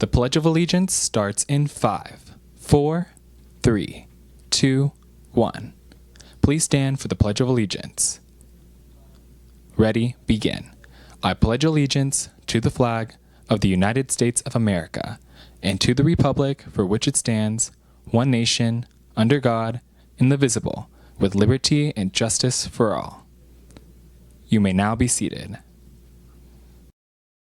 The Pledge of Allegiance starts in 5, 4, 3, 2, 1. Please stand for the Pledge of Allegiance. Ready, begin. I pledge allegiance to the flag of the United States of America and to the republic for which it stands, one nation, under God, indivisible, with liberty and justice for all. You may now be seated.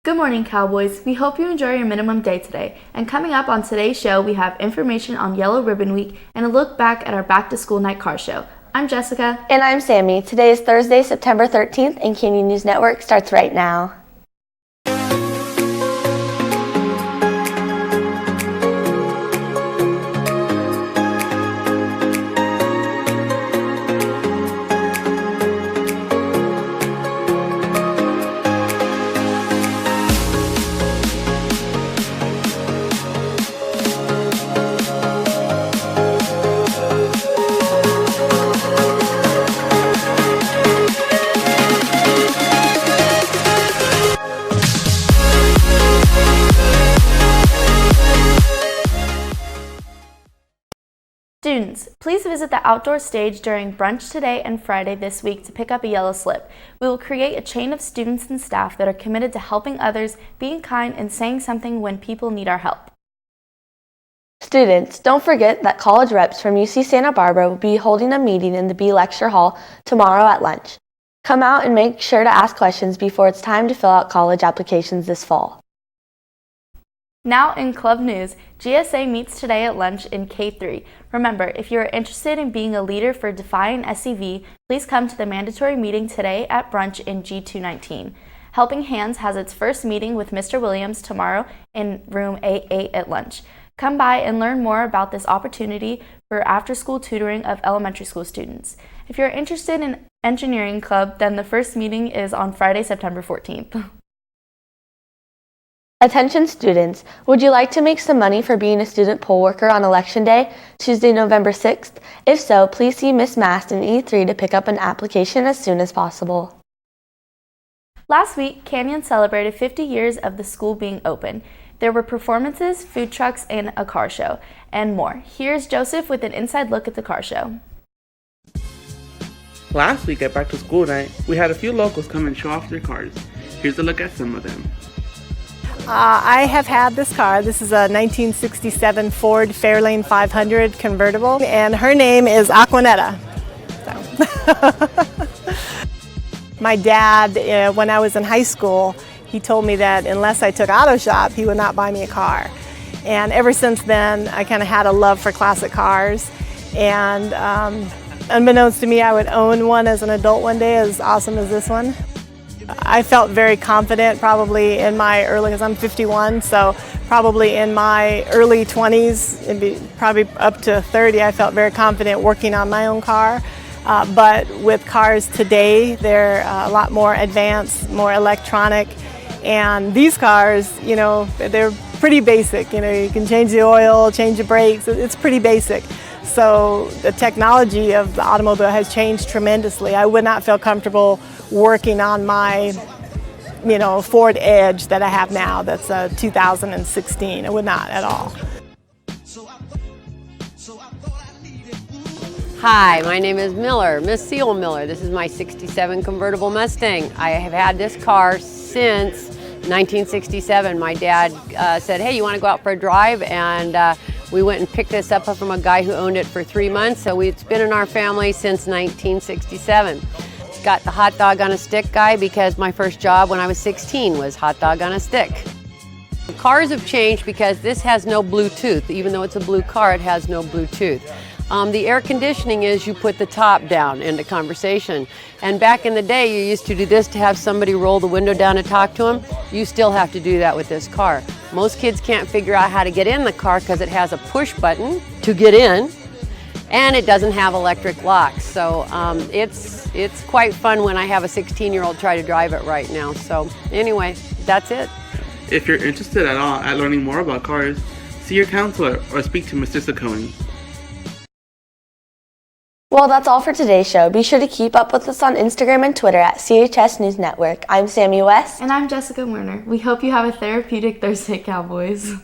Good morning, Cowboys. We hope you enjoy your minimum day today. And coming up on today's show, we have information on Yellow Ribbon Week and a look back at our Back to School Night car show. I'm Jessica. And I'm Sammy. Today is Thursday, September 13th, and Canyon News Network starts right now. Students, please visit the outdoor stage during brunch today and Friday this week to pick up a yellow slip. We will create a chain of students and staff that are committed to helping others, being kind, and saying something when people need our help. Students, don't forget that college reps from UC Santa Barbara will be holding a meeting in the B Lecture Hall tomorrow at lunch. Come out and make sure to ask questions before it's time to fill out college applications this fall. Now in club news, GSA meets today at lunch in K3. Remember, if you are interested in being a leader for Defying SCV, please come to the mandatory meeting today at brunch in G219. Helping Hands has its first meeting with Mr. Williams tomorrow in room A8 at lunch. Come by and learn more about this opportunity for after-school tutoring of elementary school students. If you're interested in engineering club, then the first meeting is on Friday, September 14th. Attention students, would you like to make some money for being a student poll worker on Election Day, Tuesday, November 6th? If so, please see Miss Mast in E3 to pick up an application as soon as possible. Last week, Canyon celebrated 50 years of the school being open. There were performances, food trucks, and a car show, and more. Here's Joseph with an inside look at the car show. Last week at Back to School Night, we had a few locals come and show off their cars. Here's a look at some of them. I have had this car. This is a 1967 Ford Fairlane 500 convertible, and her name is Aquanetta. So. My dad, when I was in high school, he told me that unless I took auto shop, he would not buy me a car. And ever since then, I kind of had a love for classic cars. And unbeknownst to me, I would own one as an adult one day, as awesome as this one. I felt very confident probably in my early, because I'm 51, so probably in my early 20s, probably up to 30, I felt very confident working on my own car. But with cars today, they're a lot more advanced, more electronic, and these cars, you know, they're pretty basic. You know, you can change the oil, change the brakes, it's pretty basic. So the technology of the automobile has changed tremendously. I would not feel comfortable working on my, you know, Ford Edge that I have now. That's a 2016. I would not at all. Hi, my name is Miller, Miss Seal Miller. This is my 67 convertible Mustang. I have had this car since 1967. My dad said, hey, you want to go out for a drive? And we went and picked this up from a guy who owned it for 3 months. So it's been in our family since 1967. It's got the hot dog on a stick guy because my first job when I was 16 was hot dog on a stick. Cars have changed because this has no Bluetooth. Even though it's a blue car, it has no Bluetooth. The air conditioning is you put the top down into conversation. And back in the day, you used to do this to have somebody roll the window down to talk to them. You still have to do that with this car. Most kids can't figure out how to get in the car because it has a push button to get in, and it doesn't have electric locks. So it's quite fun when I have a 16-year-old try to drive it right now. So anyway, that's it. If you're interested at all at learning more about cars, see your counselor or speak to Mr. Saccone. Well, that's all for today's show. Be sure to keep up with us on Instagram and Twitter at CHS News Network. I'm Sammy West. And I'm Jessica Werner. We hope you have a therapeutic Thursday, Cowboys.